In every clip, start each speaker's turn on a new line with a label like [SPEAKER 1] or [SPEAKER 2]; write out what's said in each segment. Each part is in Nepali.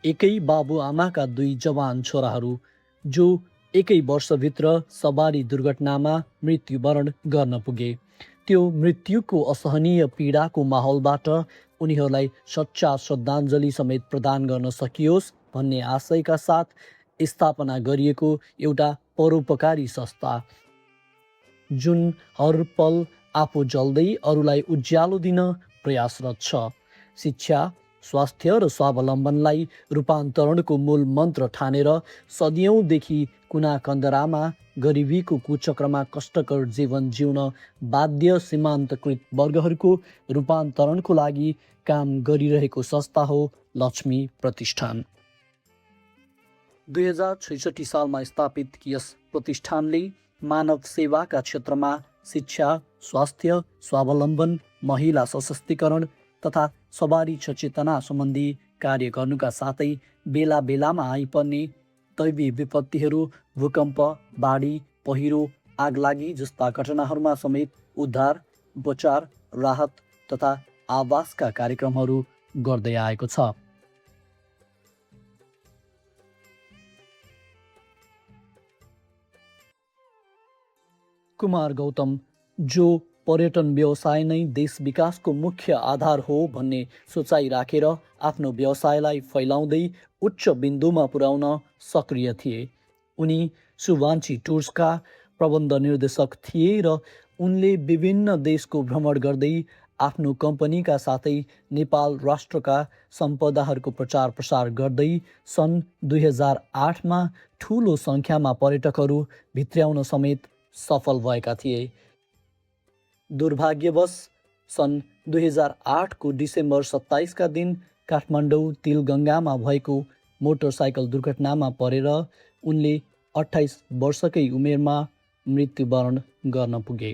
[SPEAKER 1] एकै बाबुआमाका 2 जवान छोराहरू जो एकै वर्षभित्र सवारी दुर्घटनामा मृत्युवरण गर्न पुगे। त्यो मृत्युको असहनीय पीडाको माहौलबाट उनीहरूलाई सच्चा श्रद्धाञ्जली समेत प्रदान गर्न सकियोस् भन्ने आशयका साथ स्थापना गरिएको एउटा परोपकारी संस्था जुन हर पल आफू जल्दै अरूलाई उज्यालो दिन प्रयासरत छ। शिक्षा, स्वास्थ्य र स्वावलम्बनलाई रूपान्तरणको मूल मन्त्र ठानेर सदियौँदेखि कुना कन्दरामा गरिबीको कुचक्रमा कष्टकर जीवन जिउन बाध्य सीमान्तकृत वर्गहरूको रूपान्तरणको लागि काम गरिरहेको संस्था हो लक्ष्मी प्रतिष्ठान। 2066 सालमा स्थापित यस प्रतिष्ठानले मानव सेवाका क्षेत्रमा शिक्षा, स्वास्थ्य, स्वावलम्बन, महिला सशक्तिकरण तथा सवारी सचेतना सम्बन्धी कार्य गर्नुका साथै बेला बेलामा आइपर्ने दैवी विपत्तिहरू, भूकम्प, बाढी, पहिरो, आगलागी जस्ता घटनाहरूमा समेत उद्धार, उपचार, राहत तथा आवासका कार्यक्रमहरू गर्दै आएको छ। कुमार गौतम, जो पर्यटन व्यवसाय नै देश विकासको मुख्य आधार हो भन्ने सोचाइ राखेर आफ्नो व्यवसायलाई फैलाउँदै उच्च बिन्दुमा पुर्याउन सक्रिय थिए। उनी सुभान्ची टुर्सका प्रबन्ध निर्देशक थिए र उनले विभिन्न देशको भ्रमण गर्दै आफ्नो कम्पनीका साथै नेपाल राष्ट्रका सम्पदाहरूको प्रचार प्रसार गर्दै सन् 2008मा ठुलो सङ्ख्यामा पर्यटकहरू भित्र्याउन समेत सफल भएका थिए। दुर्भाग्यवश सन् 2008को डिसेम्बर 27 दिन काठमाडौँ तिलगङ्गामा भएको मोटरसाइकल दुर्घटनामा परेर उनले 28 वर्षकै उमेरमा मृत्युवरण गर्न पुगे।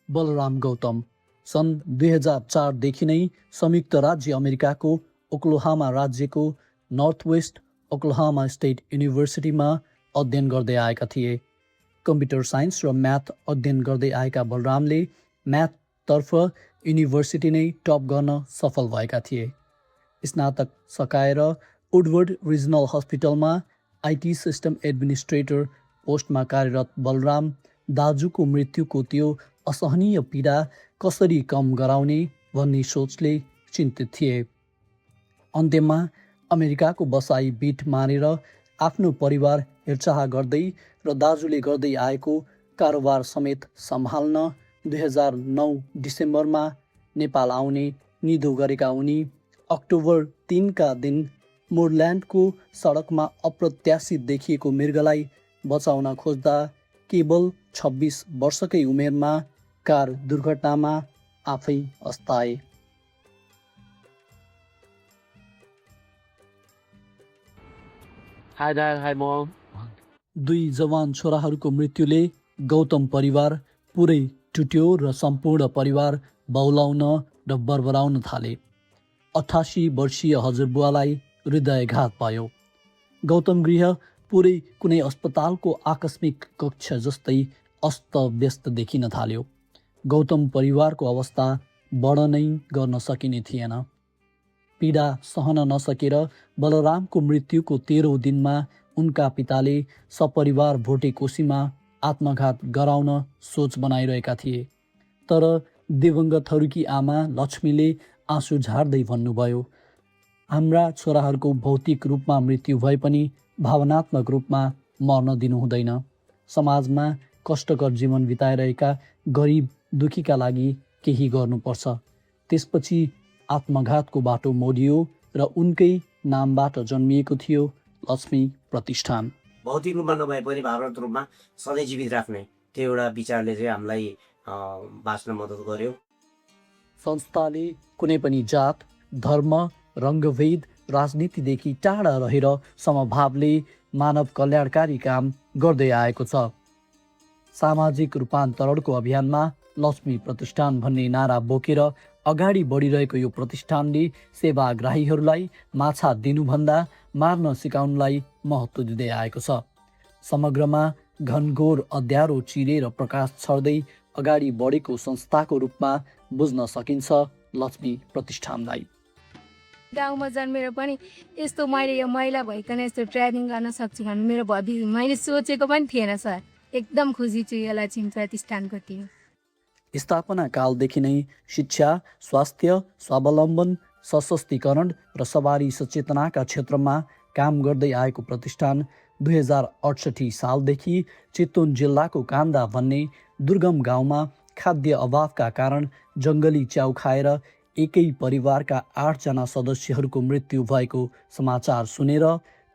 [SPEAKER 1] बलराम गौतम सन् 2004देखि नै संयुक्त राज्य अमेरिकाको ओक्लाहोमा राज्यको नर्थ वेस्ट ओक्लाहोमा स्टेट युनिभर्सिटीमा अध्ययन गर्दै आएका थिए। कम्प्युटर साइन्स र म्याथ अध्ययन गर्दै आएका बलरामले म्याथतर्फ युनिभर्सिटी नै टप गर्न सफल भएका थिए। स्नातक सकाएर वुडवर्ड रिजनल हस्पिटलमा आइटी सिस्टम एडमिनिस्ट्रेटर पोस्टमा कार्यरत बलराम दाजुको मृत्युको त्यो असहनीय पीडा कसरी कम गराउने भन्ने सोचले चिन्तित थिए। अन्त्यमा अमेरिकाको बसाई बिट मारेर आफ्नो परिवार हेरचाह गर्दै र दाजुले गर्दै आएको कारोबार समेत सम्हाल्न 2009 डिसेम्बरमा नेपाल आउने निधो गरेका उनी अक्टोबर 3का दिन मोरल्यान्डको सडकमा अप्रत्याशित देखिएको मृगलाई बचाउन खोज्दा केवल 26 वर्षकै उमेरमा कार दुर्घटनामा आफै अस्ताए।
[SPEAKER 2] Hi Dad, hi Mom.
[SPEAKER 1] 2 जवान छोराहरूको मृत्युले गौतम परिवार पुरै टुट्यो र सम्पूर्ण परिवार बौलाउन र बरबराउन थाले। 88 वर्षीय हजुरबुवालाई हृदयघात भयो। गौतम गृह पुरै कुनै अस्पतालको आकस्मिक कक्ष जस्तै अस्तव्यस्त देखिन थाल्यो। गौतम परिवारको अवस्था वर्णनै गर्न सकिने थिएन। पीडा सहन नसकेर बलरामको मृत्युको 13औं दिनमा उनका पिताले सपरिवार भोटेकोसीमा आत्मघात गराउन सोच बनाइरहेका थिए। तर दिवंगतहरूकी आमा लक्ष्मीले आँसु झार्दै भन्नुभयो, हाम्रा छोराहरूको भौतिक रूपमा मृत्यु भए पनि भावनात्मक रूपमा मर्न दिनु हुँदैन। समाजमा कष्टकर जीवन बिताइरहेका गरिब दुखीका लागि केही गर्नुपर्छ। त्यसपछि आत्मघातको बाटो मोडियो र उनकै नामबाट जन्मिएको थियो लक्ष्मी प्रतिष्ठान।
[SPEAKER 3] भौतिक रूपमा नभए पनि भावनात्मक रूपमा सधैँ जीवित राख्ने त्यो एउटा विचारले चाहिँ हामीलाई बाँच्न मद्दत गर्यो।
[SPEAKER 1] संस्थाले कुनै पनि जात, धर्म, रङ्गभेद, राजनीतिदेखि टाढा रहेर समभावले मानव कल्याणकारी काम गर्दै आएको छ। सामाजिक रूपान्तरणको अभियानमा लक्ष्मी प्रतिष्ठान भन्ने नारा बोकेर अगाडि बढिरहेको यो प्रतिष्ठानले सेवाग्राहीहरूलाई माछा दिनुभन्दा मार्न सिकाउनुलाई महत्त्व दिँदै आएको छ। समग्रमा घनघोर अँध्यारो चिरेर प्रकाश छर्दै अगाडि बढेको संस्थाको रूपमा बुझ्न सकिन्छ लक्ष्मी प्रतिष्ठानलाई।
[SPEAKER 2] गाउँमा जन्मेर पनि यस्तो मैले यो महिला भइकन यस्तो ट्रेनिङ गर्न सक्छु भने मेरो भविष्य मैले सोचेको पनि थिएन सर। एकदम खुसी छु यो लक्ष्मी प्रतिष्ठानको टिम।
[SPEAKER 1] स्थापना कालदेखि नै शिक्षा, स्वास्थ्य, स्वावलम्बन, सशक्तिकरण र सवारी सचेतनाका क्षेत्रमा काम गर्दै आएको प्रतिष्ठान 2068 सालदेखि चितवन जिल्लाको कान्दा भन्ने दुर्गम गाउँमा खाद्य अभावका कारण जङ्गली च्याउ खाएर एकै परिवारका 8 जना सदस्यहरूको मृत्यु भएको समाचार सुनेर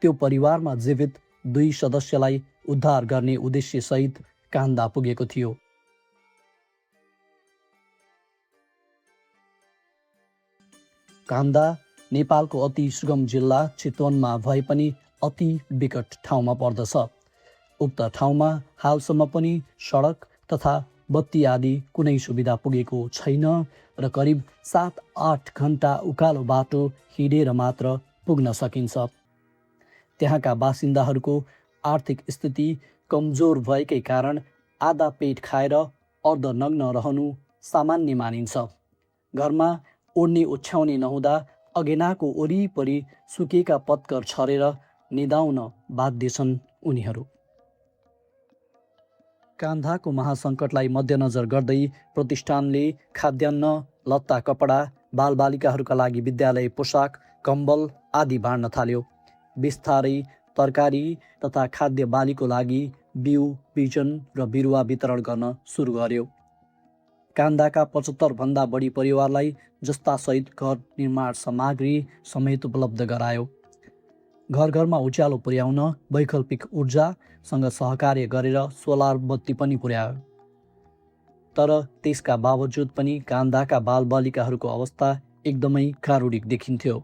[SPEAKER 1] त्यो परिवारमा जीवित 2 सदस्यलाई उद्धार गर्ने उद्देश्यसहित कान्दा पुगेको थियो। कान्दा नेपालको अति सुगम जिल्ला चितवनमा भए पनि अति विकट ठाउँमा पर्दछ। उक्त ठाउँमा हालसम्म पनि सडक तथा बत्ती आदि कुनै सुविधा पुगेको छैन र करिब 7-8 घन्टा उकालो बाटो हिँडेर मात्र पुग्न सकिन्छ। त्यहाँका बासिन्दाहरूको आर्थिक स्थिति कमजोर भएकै कारण आधा पेट खाएर अर्धनग्न रहनु सामान्य मानिन्छ। घरमा ओड्ने ओछ्याउने नहुँदा अगेनाको वरिपरि सुकेका पत्कर छरेर निदाउन बाध्य छन् उनीहरू। कान्दाको महासङ्कटलाई मध्यनजर गर्दै प्रतिष्ठानले खाद्यान्न, लत्ता कपडा, बालबालिकाहरूका लागि विद्यालय पोसाक, कम्बल आदि बाँड्न थाल्यो। बिस्तारै तरकारी तथा खाद्य बालीको लागि बिउ, बिजन र बिरुवा वितरण गर्न सुरु गर्यो। कान्दाका 75 भन्दा बढी परिवारलाई जस्तासहित घर निर्माण सामग्री समेत उपलब्ध गरायो। घर घरमा उज्यालो पुर्याउन वैकल्पिक ऊर्जासँग सहकार्य गरेर सोलर बत्ती पनि पुर्यायो। तर त्यसका बावजुद पनि कान्दाका बालबालिकाहरूको अवस्था एकदमै कारुणिक देखिन्थ्यो।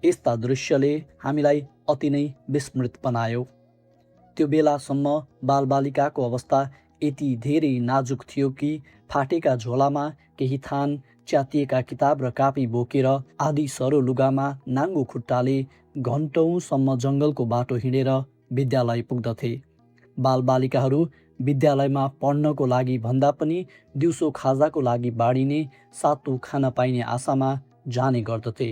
[SPEAKER 1] यस्ता दृश्यले हामीलाई अति नै विस्मृत बनायो। त्यो बेलासम्म बालबालिकाको अवस्था यति धेरै नाजुक थियो कि फाटेका झोलामा केही थान, च्यातिएका किताब र कापी बोकेर आधी सरो लुगामा नाङ्गो खुट्टाले घन्टौँसम्म जङ्गलको बाटो हिँडेर विद्यालय पुग्दथे। बालबालिकाहरू विद्यालयमा पढ्नको लागि भन्दा पनि दिउँसो खाजाको लागि बाँडिने सातो खाना पाइने आशामा जाने गर्दथे।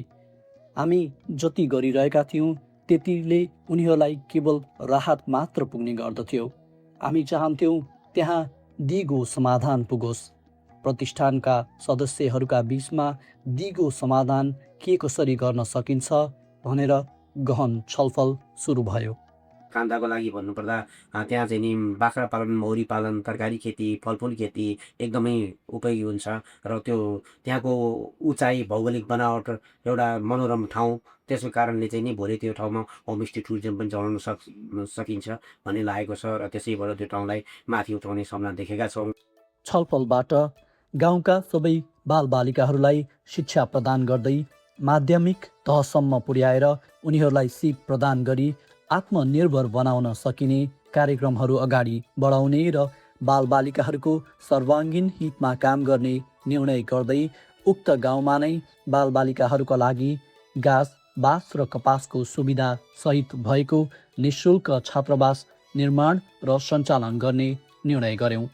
[SPEAKER 1] हामी जति गरिरहेका थियौँ त्यतिले उनीहरूलाई केवल राहत मात्र पुग्ने गर्दथ्यो। हामी चाहन्थ्यौँ त्यहाँ दिगो समाधान पुगोस्। प्रतिष्ठानका सदस्यहरूका बीचमा दिगो समाधान के कसरी गर्न सकिन्छ भनेर गहन छलफल सुरु भयो।
[SPEAKER 3] कान्दाको लागि भन्नुपर्दा त्यहाँ चाहिँ नि बाख्रा पालन, मौरी पालन, तरकारी खेती, फलफुल खेती एकदमै उपयोगी हुन्छ र त्यो त्यहाँको उचाइ, भौगोलिक बनावट, एउटा मनोरम ठाउँ, त्यसको कारणले चाहिँ नि भोलि त्यो ठाउँमा होमस्टे टुरिज्म पनि चलाउन सकिन्छ भन्ने लागेको छ र त्यसैबाट त्यो ठाउँलाई माथि उठाउने सम्भावना देखेका छौँ।
[SPEAKER 1] छलफलबाट गाउँका सबै बालबालिकाहरूलाई शिक्षा प्रदान गर्दै माध्यमिक तहसम्म पुर्याएर उनीहरूलाई सिप प्रदान गरी आत्मनिर्भर बनाउन सकिने कार्यक्रमहरू अगाडि बढाउने र बालबालिकाहरूको सर्वाङ्गीण हितमा काम गर्ने निर्णय गर्दै उक्त गाउँमा नै बालबालिकाहरूका लागि घाँस, बाँस र कपासको सुविधा सहित भएको निःशुल्क छात्रावास निर्माण र सञ्चालन गर्ने निर्णय गर्यौँ।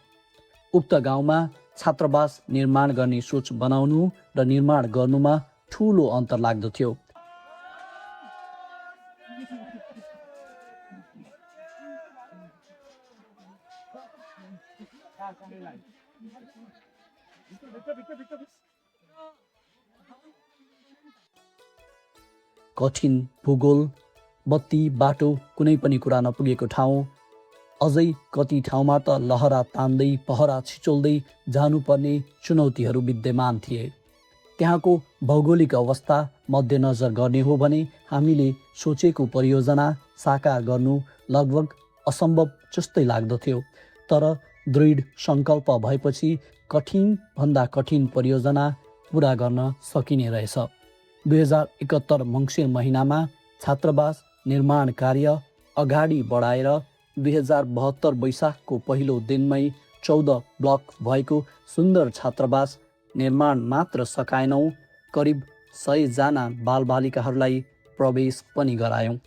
[SPEAKER 1] उक्त गाउँमा छात्रावास निर्माण गर्ने सोच बनाउनु र निर्माण गर्नुमा ठुलो अन्तर लाग्दथ्यो। कठिन भूगोल, बत्ती, बाटो, कुनै पनि कुरा नपुगेको ठाउँ, अझै कति ठाउँमा त लहरा तान्दै पहरा छिचोल्दै जानुपर्ने चुनौतीहरू विद्यमान थिए। त्यहाँको भौगोलिक अवस्था मध्यनजर गर्ने हो भने हामीले सोचेको परियोजना साकार गर्नु लगभग असम्भव जस्तै लाग्दथ्यो। तर दृढ सङ्कल्प भएपछि कठिनभन्दा कठिन परियोजना पुरा गर्न सकिने रहेछ। 2071 मङ्सिर महिनामा छात्रावास निर्माण कार्य अगाडि बढाएर 2072 वैशाखको पहिलो दिनमै 14 ब्लक भएको सुन्दर छात्रावास निर्माण मात्र सकाएनौँ, करिब 100 जना बालबालिकाहरूलाई प्रवेश पनि गरायौँ।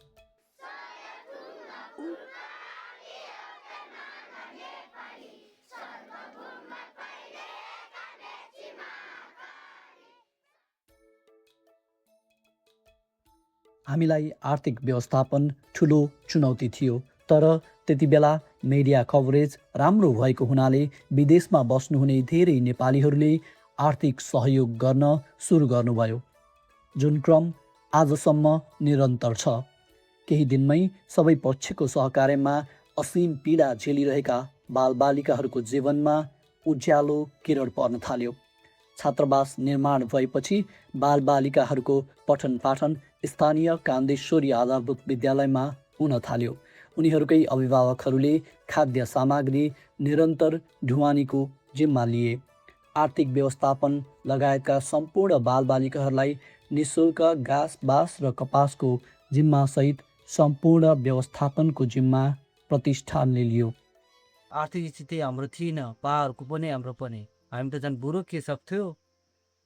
[SPEAKER 1] हामीलाई आर्थिक व्यवस्थापन ठुलो चुनौती थियो, तर त्यति बेला मिडिया कभरेज राम्रो भएको हुनाले विदेशमा बस्नुहुने धेरै नेपालीहरूले आर्थिक सहयोग गर्न सुरु गर्नुभयो, जुन क्रम आजसम्म निरन्तर छ। केही दिनमै सबै पक्षको सहकार्यमा असीम पीडा झेलिरहेका बालबालिकाहरूको जीवनमा उज्यालो किरण पर्न थाल्यो। छात्रावास निर्माण भएपछि बालबालिकाहरूको पठन पाठन स्थानीय कान्देश्वरी आधारभूत विद्यालयमा हुन थाल्यो। उनीहरूकै अभिभावकहरूले खाद्य सामग्री निरन्तर ढुवानीको जिम्मा लिए। आर्थिक व्यवस्थापन लगायतका सम्पूर्ण बालबालिकाहरूलाई निःशुल्क घाँस बाँस र कपासको जिम्मासहित सम्पूर्ण व्यवस्थापनको जिम्मा प्रतिष्ठानले लियो।
[SPEAKER 4] आर्थिक स्थिति हाम्रो थिएन, पाहरूको पनि हाम्रो पनि, हामी त झन् बुढो के सक्थ्यो।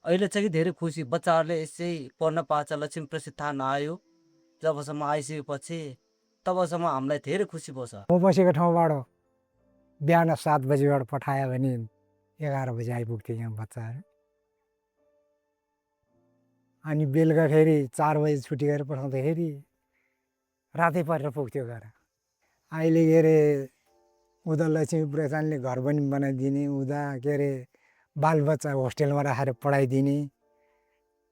[SPEAKER 4] अहिले चाहिँ धेरै खुसी, बच्चाहरूले यसै पढ्न पाउँछ। लक्ष्मी प्रतिष्ठान आयो, जबसम्म आइसकेपछि तबसम्म हामीलाई धेरै खुसी भयो छ।
[SPEAKER 5] म बसेको ठाउँबाट बिहान 7 बजीबाट पठायो भने 11 बजी आइपुग्थ्यो यहाँ बच्चाहरू। अनि बेलुका फेरि 4 बजी छुट्टी गरेर पठाउँदाखेरि रातै परेर पुग्थ्यो घर। अहिले के अरे उता लक्ष्मी प्रधानले घर पनि बनाइदिने, उता के अरे बालबच्चा होस्टेलमा राखेर पढाइदिने,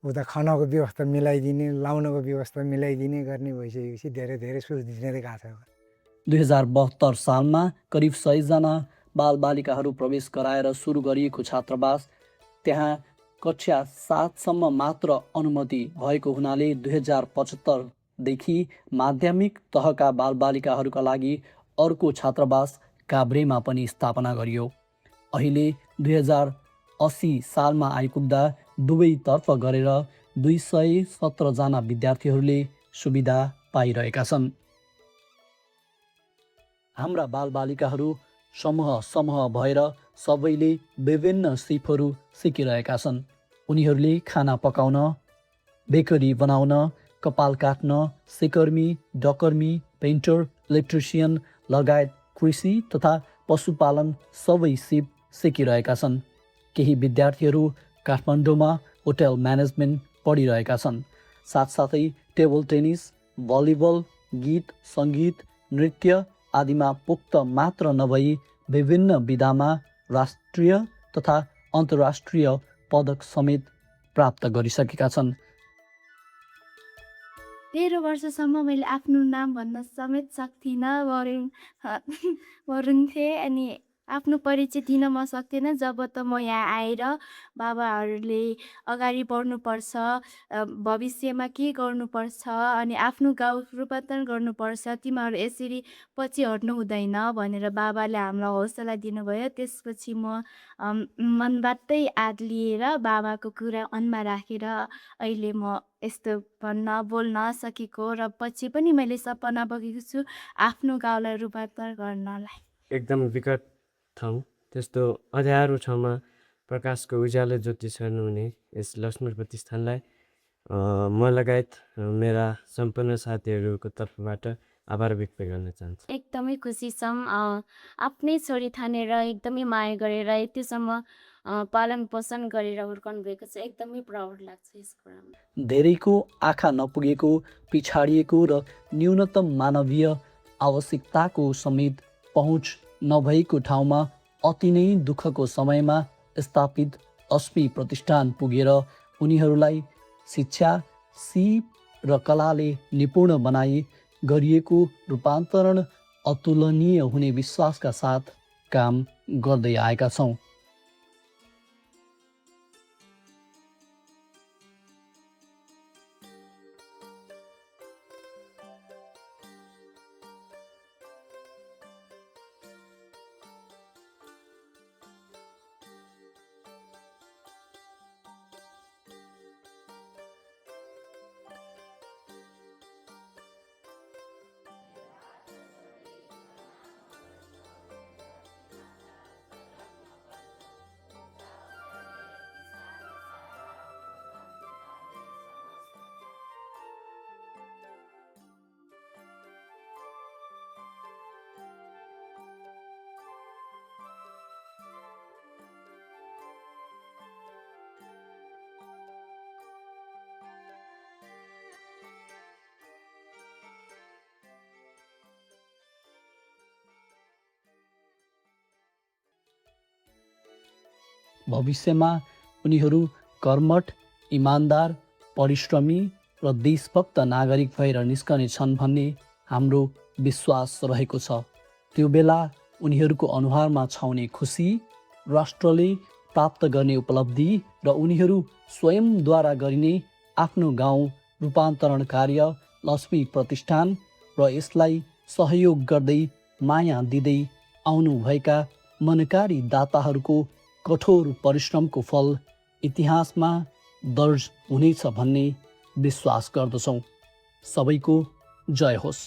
[SPEAKER 5] उता खानाको व्यवस्था मिलाइदिने, लाउनको व्यवस्था मिलाइदिने गर्ने भइसकेपछि धेरै धेरै सुधिँदै गएको छ।
[SPEAKER 1] 2072 सालमा करिब 100 जना बालबालिकाहरू प्रवेश गराएर सुरु गरिएको छात्रावास त्यहाँ कक्षा 7 सम्म मात्र अनुमति भएको हुनाले 2075 देखि माध्यमिक तहका बालबालिकाहरूका लागि अर्को छात्रावास काभ्रेमा पनि स्थापना गरियो। अहिले 2080 सालमा आइपुग्दा दुवैतर्फ गरेर 217 जना विद्यार्थीहरूले सुविधा पाइरहेका छन्। हाम्रा बालबालिकाहरू समूह समूह भएर सबैले विभिन्न सिपहरू सिकिरहेका छन्। उनीहरूले खाना पकाउन, बेकरी बनाउन, कपाल काट्न, सिकर्मी, डकर्मी, पेन्टर, इलेक्ट्रिसियन लगायत कृषि तथा पशुपालन सबै सिप सिकिरहेका छन्। केही विद्यार्थीहरू काठमाडौँमा होटल म्यानेजमेन्ट पढिरहेका छन्। साथसाथै टेबल टेनिस, भलिबल, गीत सङ्गीत, नृत्य आदिमा पोख्त मात्र नभई विभिन्न विधामा राष्ट्रिय तथा अन्तर्राष्ट्रिय पदक समेत प्राप्त गरिसकेका छन्।
[SPEAKER 6] 13 वर्षसम्म मैले आफ्नो नाम भन्न समेत सक्दिनँ, वरुन्थेँ। अनि आफ्नो परिचय दिन म सक्दिनँ जब त म यहाँ आएर बाबाहरूले अगाडि बढ्नुपर्छ, भविष्यमा के गर्नुपर्छ अनि आफ्नो गाउँ रूपान्तरण गर्नुपर्छ, तिमीहरू यसरी पछि हट्नु हुँदैन भनेर बाबाले हामीलाई हौसला दिनुभयो। त्यसपछि म मनबाटै आद लिएर बाबाको कुरा अनमा राखेर अहिले म यस्तो भन्न बोल्न सकेको र पछि पनि मैले सपना बोकेको छु आफ्नो गाउँलाई रूपान्तरण गर्नलाई।
[SPEAKER 7] एकदम विकट ठाउँ, त्यस्तो अँध्यारो ठाउँमा प्रकाशको उज्यालो ज्योति छर्नु हुने यस लक्ष्मी प्रतिष्ठानलाई म लगायत मेरा सम्पूर्ण साथीहरूको तर्फबाट आभार व्यक्त गर्न चाहन्छु।
[SPEAKER 6] एकदमै खुसी छौँ, आफ्नै छोरी ठानेर एकदमै माया गरेर यतिसम्म पालन पोषण गरेर हुर्काउनु भएको छ। एकदमै प्राउड लाग्छ यस कुरामा।
[SPEAKER 1] धेरैको आँखा नपुगेको, पिछाडिएको र न्यूनतम मानवीय आवश्यकताको समेत पहुँच नभएको ठाउँमा अति नै दुःखको समयमा स्थापित अस्पी प्रतिष्ठान पुगेर उनीहरूलाई शिक्षा, सिप र कलाले निपुण बनाई गरिएको रूपान्तरण अतुलनीय हुने विश्वासका साथ काम गर्दै आएका छौँ। भविष्यमा उनीहरू कर्मठ, इमान्दार, परिश्रमी र देशभक्त नागरिक भएर निस्कने छन् भन्ने हाम्रो विश्वास रहेको छ। त्यो बेला उनीहरूको अनुहारमा छाउने खुसी, राष्ट्रले प्राप्त गर्ने उपलब्धि र उनीहरू स्वयंद्वारा गरिने आफ्नो गाउँ रूपान्तरण कार्य, लक्ष्मी प्रतिष्ठान र यसलाई सहयोग गर्दै माया दिँदै आउनुभएका मनकारी दाताहरूको कठोर परिश्रमको फल इतिहासमा दर्ज हुनेछ भन्ने विश्वास गर्दछौँ। सबैको जय होस्।